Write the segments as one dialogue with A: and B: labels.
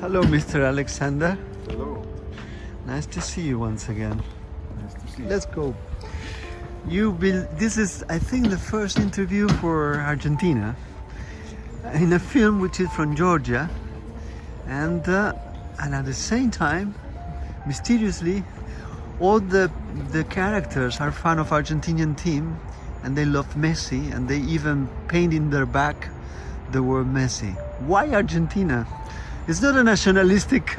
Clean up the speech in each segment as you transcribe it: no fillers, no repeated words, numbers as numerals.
A: Hello, Mr. Alexander.
B: Hello.
A: Nice to see you once again.
B: Nice to see you.
A: Let's go. This is, I think, the first interview for Argentina in a film which is from Georgia, and at the same time, mysteriously, all the characters are fan of Argentinian team, and they love Messi, and they even paint in their back the word Messi. Why Argentina? It's not a nationalistic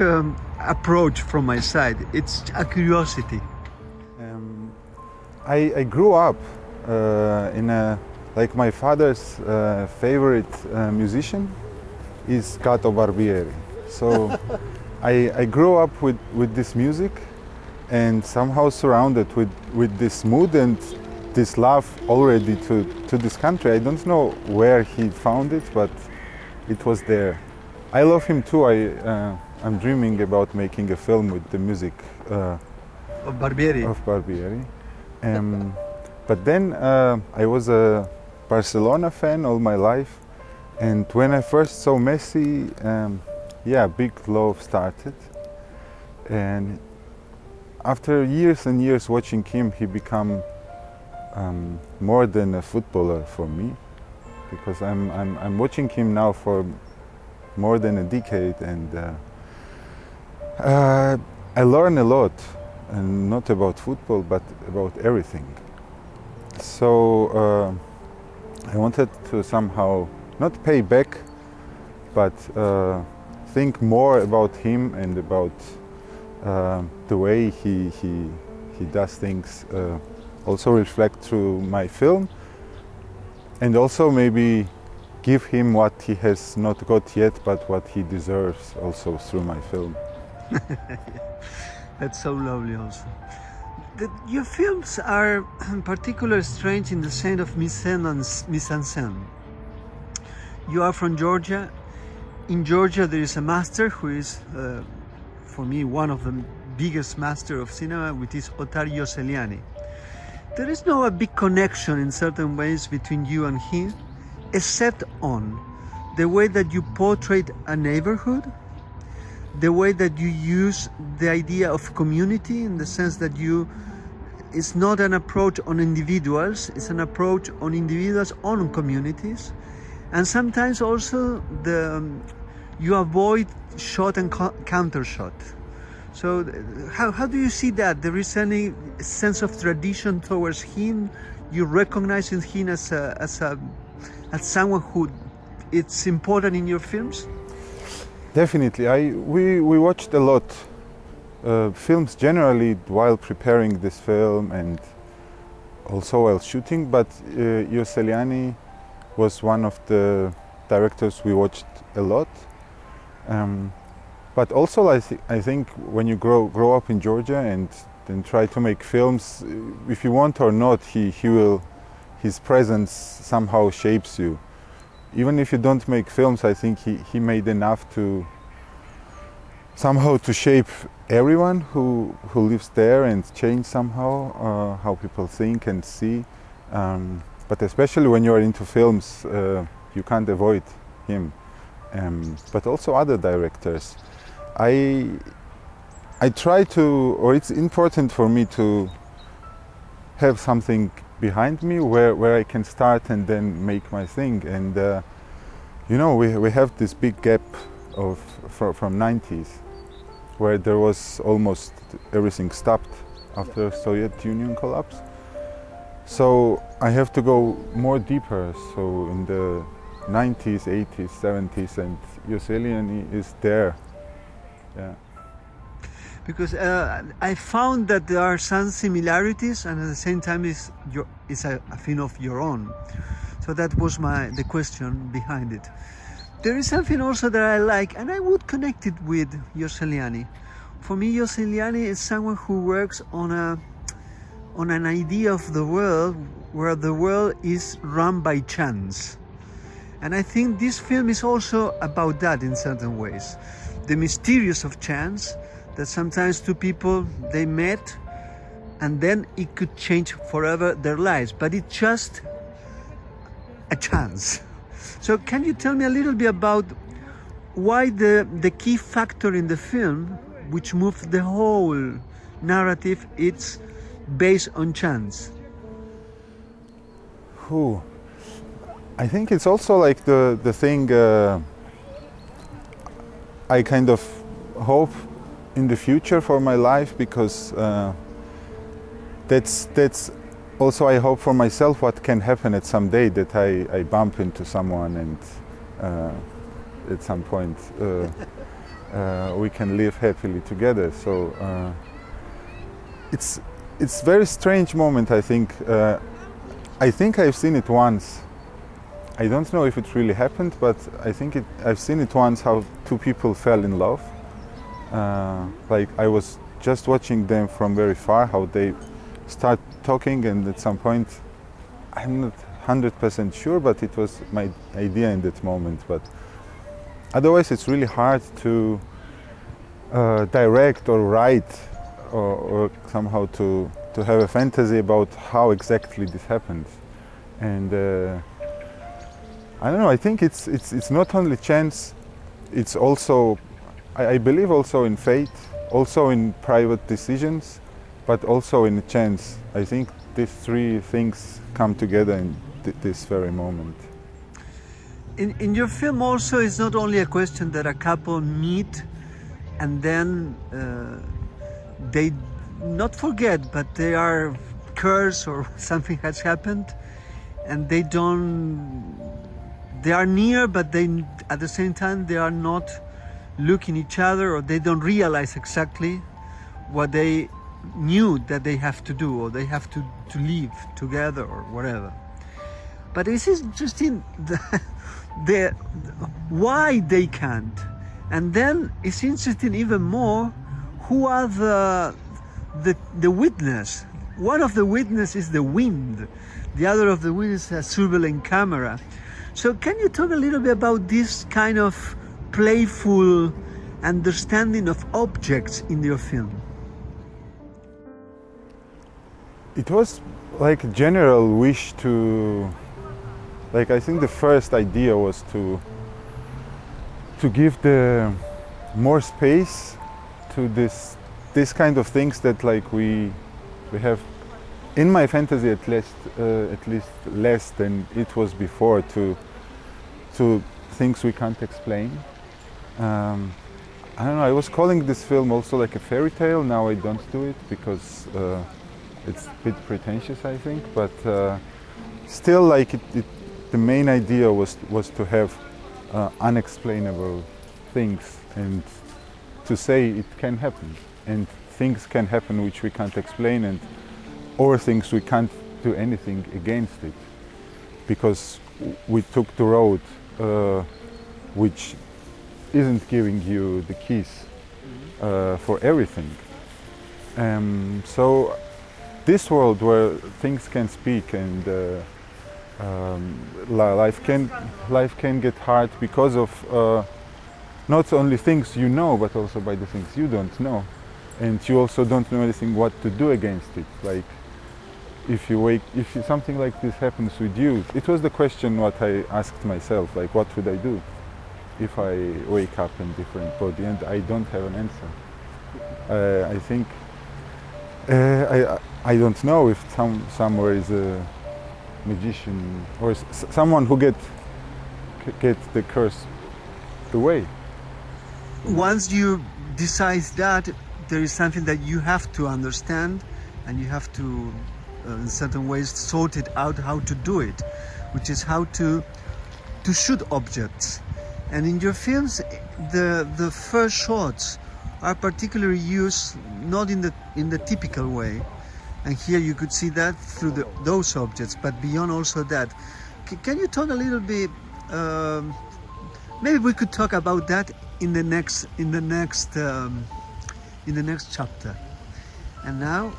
A: approach from my side. It's a curiosity.
B: I grew up in a, like my father's favorite musician is Cato Barbieri. So I grew up with this music and somehow surrounded with this mood and this love already to this country. I don't know where he found it, but it was there. I love him too. I'm dreaming about making a film with the music
A: Of Barbieri.
B: But then I was a Barcelona fan all my life, and when I first saw Messi, big love started. And after years and years watching him, he became more than a footballer for me, because I'm watching him now for more than a decade, and I learn a lot, and not about football, but about everything. So I wanted to somehow not pay back, but think more about him and about the way he does things, also reflect through my film, and also maybe give him what he has not got yet, but what he deserves also through my film.
A: That's so lovely also. Your films are particularly strange in the sense of mise en scène. You are from Georgia. In Georgia, there is a master who is, for me, one of the biggest masters of cinema, which is Otar Iosseliani. There is no a big connection in certain ways between you and him, except on the way that you portray a neighborhood, the way that you use the idea of community in the sense that it's not an approach on individuals, it's an approach on individuals on communities. And sometimes also you avoid shot and counter shot. So how do you see that? There is any sense of tradition towards him? You recognize in him as someone who it's important in your films?
B: Definitely. We watched a lot films generally while preparing this film and also while shooting, but Iosseliani was one of the directors we watched a lot. But also I think when you grow up in Georgia and then try to make films, if you want or not, his presence somehow shapes you. Even if you don't make films, I think he made enough to somehow to shape everyone who lives there and change somehow how people think and see. But especially when you are into films, you can't avoid him. But also other directors. I try to, or it's important for me to have something behind me where I can start and then make my thing. And we have this big gap from 90s where there was almost everything stopped after Soviet Union collapse. So I have to go more deeper. So in the 90s, 80s, 70s, and Iosseliani is there. Yeah.
A: Because I found that there are some similarities, and at the same time it's a film of your own. So that was the question behind it. There is something also that I like, and I would connect it with Iosseliani. For me, Iosseliani is someone who works on an idea of the world where the world is run by chance. And I think this film is also about that in certain ways. The mysterious of chance, that sometimes two people, they met and then it could change forever their lives, but it's just a chance. So can you tell me a little bit about why the key factor in the film, which moves the whole narrative, it's based on chance?
B: I think it's also like the thing I kind of hope in the future for my life, because that's also I hope for myself what can happen at some day, that I bump into someone and at some point we can live happily together. So it's very strange moment. I think I've seen it once. I don't know if it really happened, but I think I've seen it once, how two people fell in love. Like I was just watching them from very far, how they start talking, and at some point, I'm not 100% sure, but it was my idea in that moment. But otherwise, it's really hard to direct or write or somehow to have a fantasy about how exactly this happens. And I don't know, I think it's not only chance, it's also, I believe also in fate, also in private decisions, but also in chance. I think these three things come together in this very moment.
A: In your film also, it's not only a question that a couple meet and then they not forget, but they are cursed or something has happened, and they are near, but they at the same time they are not looking each other, or they don't realize exactly what they knew that they have to do, or they have to live together or whatever. But it's interesting why they can't, and then it's interesting even more who are the witness, one of the witnesses is the wind, the other of the wind is a surveillance camera. So can you talk a little bit about this kind of playful understanding of objects in your film?
B: It was like a general wish to, like, I think the first idea was to give the more space to this kind of things that like we have in my fantasy at least less than it was before, to things we can't explain. I don't know, I was calling this film also like a fairy tale. Now I don't do it because it's a bit pretentious, I think, but still, like the main idea was to have unexplainable things and to say it can happen, and things can happen which we can't explain, and or things we can't do anything against it because we took the road which isn't giving you the keys for everything. So this world where things can speak and life can get hard because of not only things you know, but also by the things you don't know, and you also don't know anything what to do against it. Like if something like this happens with you, it was the question what I asked myself, like what would I do if I wake up in different body, and I don't have an answer. I think I don't know if somewhere is a magician or someone who get the curse away.
A: Once you decide that, there is something that you have to understand, and you have to, in certain ways, sort it out how to do it, which is how to shoot objects. And in your films, the first shots are particularly used not in the typical way, and here you could see that through those objects, but beyond also that. Can you talk a little bit? Maybe we could talk about that in the next chapter. And now.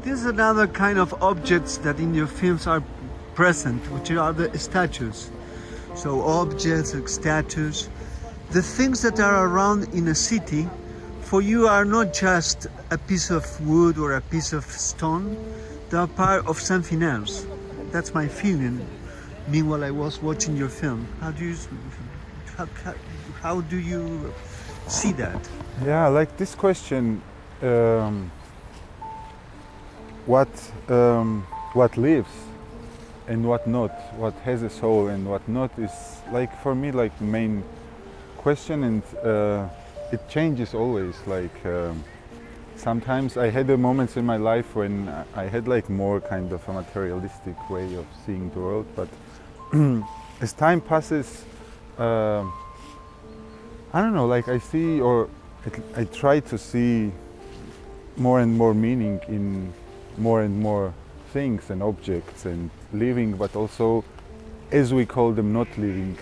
A: This is another kind of objects that in your films are present, which are the statues. So objects, like statues, the things that are around in a city, for you are not just a piece of wood or a piece of stone, they are part of something else. That's my feeling. Meanwhile, I was watching your film. How do you see that?
B: Yeah, like this question, what lives and what not, what has a soul and what not, is like for me like the main question, and it changes always. Like sometimes I had moments in my life when I had like more kind of a materialistic way of seeing the world, but as time passes, I don't know, like I see, or I try to see more and more meaning in more and more things and objects and living, but also, as we call them, not living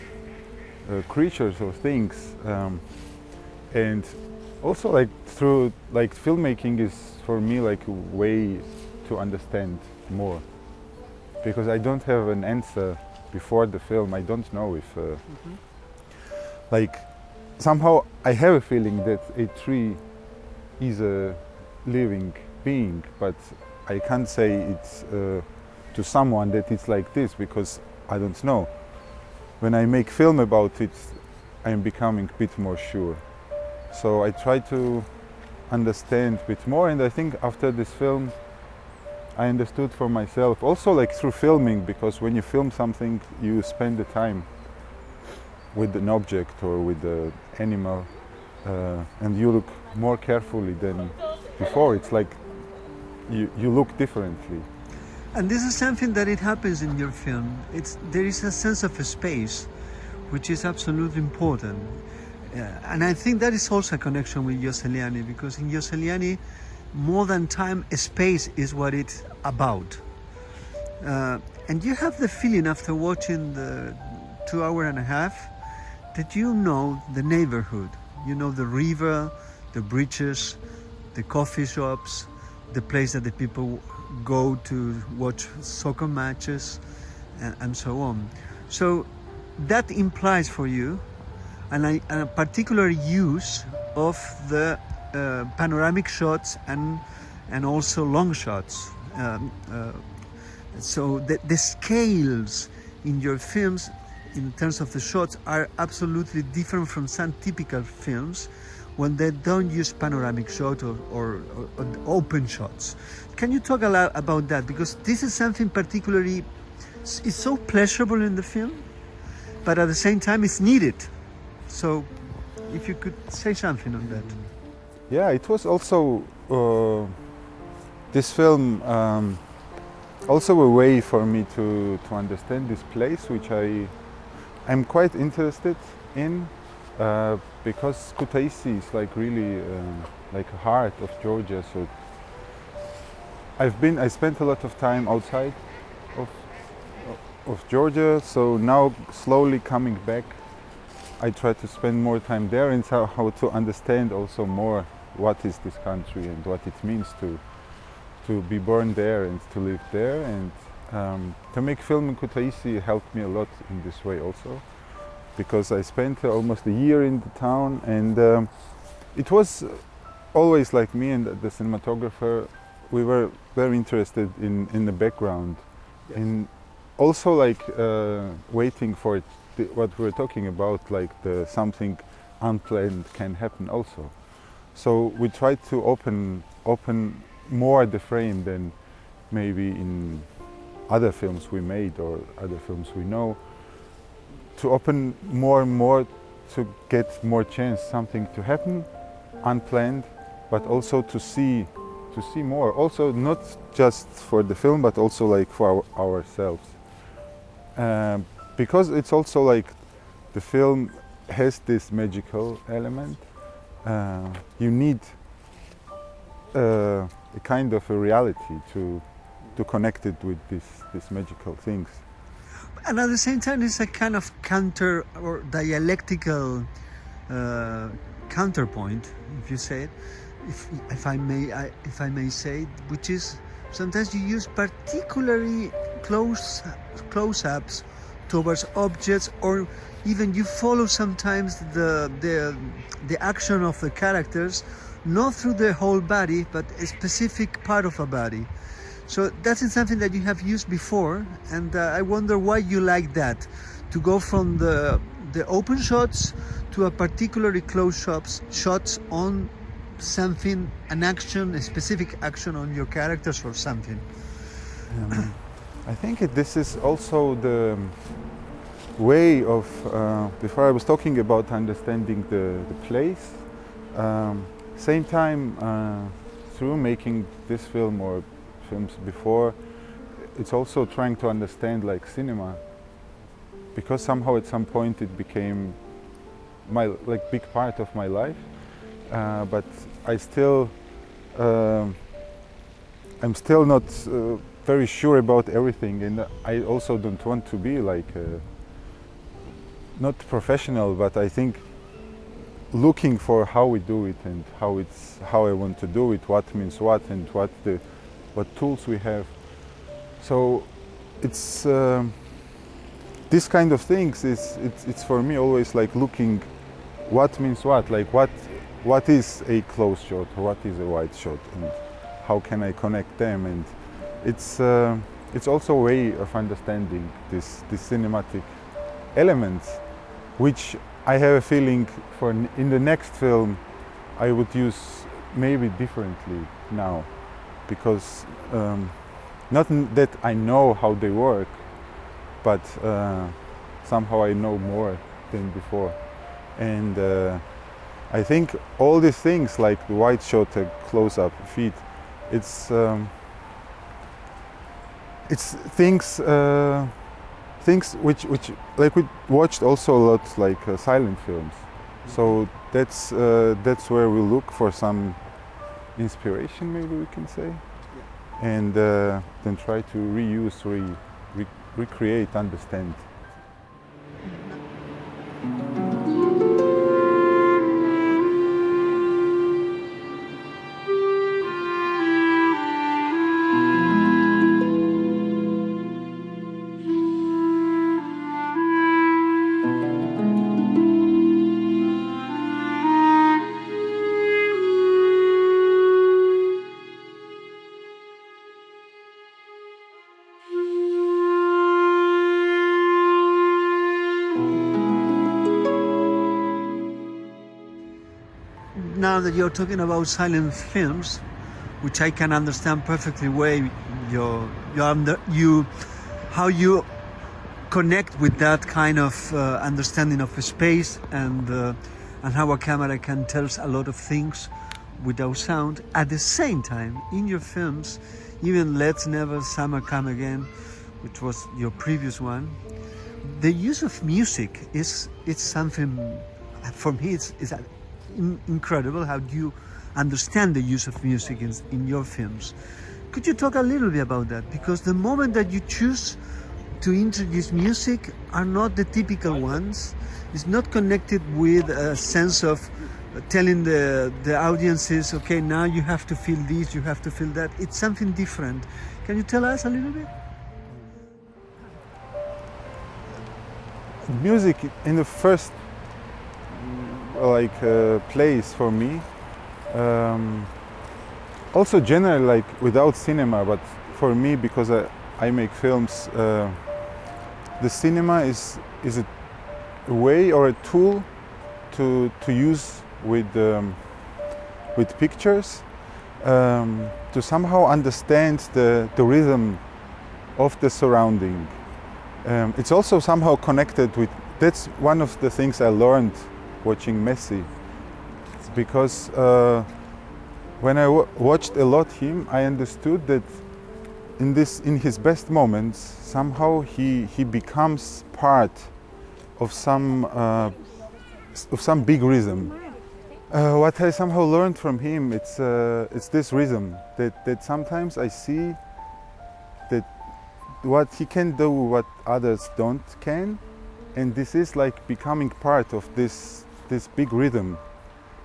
B: creatures or things. And also, like through like filmmaking is for me like a way to understand more, because I don't have an answer before the film. I don't know if like somehow I have a feeling that a tree is a living being, but I can't say it's to someone that it's like this, because I don't know. When I make film about it, I'm becoming a bit more sure. So I try to understand a bit more, and I think after this film I understood for myself, also like through filming, because when you film something you spend the time with an object or with an animal, and you look more carefully than before. It's like you look differently.
A: And this is something that it happens in your film. There is a sense of a space, which is absolutely important. And I think that is also a connection with Iosseliani, because in Iosseliani, more than time, space is what it's about. And you have the feeling after watching the 2.5 hours that you know the neighborhood. You know the river, the bridges, the coffee shops, the place that the people go to watch soccer matches, and so on. So that implies for you a particular use of the panoramic shots and also long shots. So the scales in your films, in terms of the shots, are absolutely different from some typical films when they don't use panoramic shot or open shots. Can you talk a lot about that? Because this is something particularly, it's so pleasurable in the film, but at the same time it's needed. So if you could say something on that.
B: Yeah, it was also, this film, also a way for me to understand this place, which I'm quite interested in, because Kutaisi is like really like a heart of Georgia. So I spent a lot of time outside of Georgia. So now slowly coming back, I try to spend more time there and how to understand also more what is this country and what it means to be born there and to live there. And to make film in Kutaisi helped me a lot in this way also, because I spent almost a year in the town, and it was always like me and the cinematographer, we were very interested in the background. Yes. And also like waiting for what we're talking about, like something unplanned can happen also. So we tried to open more the frame than maybe in other films we made or other films we know, to open more and more to get more chance something to happen unplanned, but also to see more, also not just for the film but also like for ourselves, because it's also like the film has this magical element. You need a kind of a reality to connect it with these magical things.
A: And at the same time, it's a kind of counter or dialectical counterpoint, if you say it, if I may say it, which is sometimes you use particularly close-ups towards objects, or even you follow sometimes the action of the characters, not through the whole body, but a specific part of a body. So that is something that you have used before, and I wonder why you like that, to go from the open shots to a particularly close shots on something, an action, a specific action on your characters or something.
B: I think this is also the way of, before I was talking about understanding the place, same time through making this film or films before, it's also trying to understand like cinema, because somehow at some point it became my like big part of my life, but I'm still not very sure about everything, and I also don't want to be like not professional, but I think looking for how we do it and how I want to do it, what means what, and what tools we have. So it's this kind of things. It's for me always like looking what means what, like what is a close shot, what is a wide shot, and how can I connect them. And it's also a way of understanding this cinematic elements, which I have a feeling for in the next film I would use maybe differently now, because not that I know how they work, but somehow I know more than before. And I think all these things, like the wide shot, close-up, feet, it's things which like we watched also a lot, like silent films. So that's where we look for some inspiration, maybe we can say, and then try to reuse, recreate, understand.
A: Now that you're talking about silent films, which I can understand perfectly, how you connect with that kind of understanding of space and how a camera can tell a lot of things without sound. At the same time, in your films, even Let's Never Summer Come Again, which was your previous one, the use of music it's something, for me, it's incredible how you understand the use of music in your films. Could you talk a little bit about that? Because the moment that you choose to introduce music are not the typical ones. It's not connected with a sense of telling the audiences, okay, now you have to feel this, you have to feel that. It's something different. Can you tell us a little bit?
B: Music in the first place for me, also generally, like without cinema, but for me, because I make films, the cinema is a way or a tool to use with pictures, to somehow understand the rhythm of the surrounding. It's also somehow connected with, that's one of the things I learned watching Messi, because when I watched a lot him, I understood that in his best moments, somehow he becomes part of some big rhythm. What I somehow learned from him, it's this rhythm that sometimes I see that what he can do, what others can, and this is like becoming part of this big rhythm.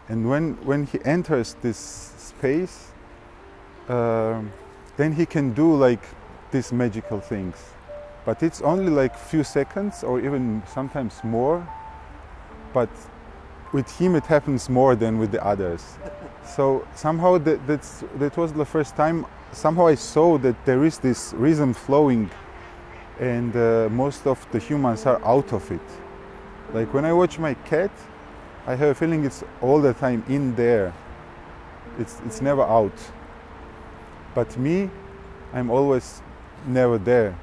B: And when he enters this space, then he can do like these magical things. But it's only like few seconds or even sometimes more. But with him it happens more than with the others. So somehow that was the first time somehow I saw that there is this rhythm flowing, and most of the humans are out of it. Like when I watch my cat, I have a feeling it's all the time in there. It's never out. But me, I'm always never there.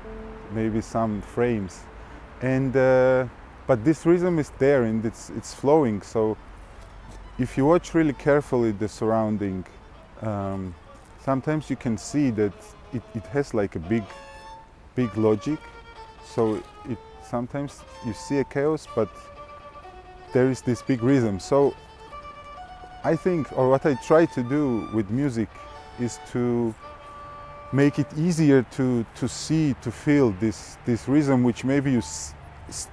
B: Maybe some frames. And but this rhythm is there and it's flowing. So if you watch really carefully the surrounding, sometimes you can see that it has like a big logic. So sometimes you see a chaos, but there is this big rhythm. So I think, or what I try to do with music is to make it easier to see, to feel this rhythm which maybe you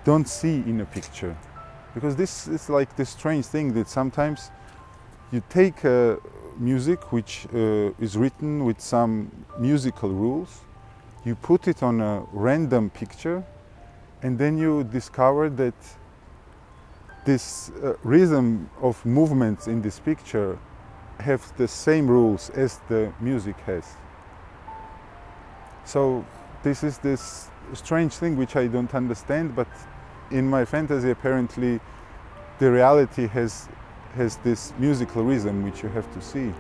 B: don't see in a picture. Because this is like this strange thing that sometimes you take music which is written with some musical rules, you put it on a random picture, and then you discover that this rhythm of movements in this picture have the same rules as the music has. So this is this strange thing which I don't understand, but in my fantasy apparently the reality has this musical rhythm which you have to see.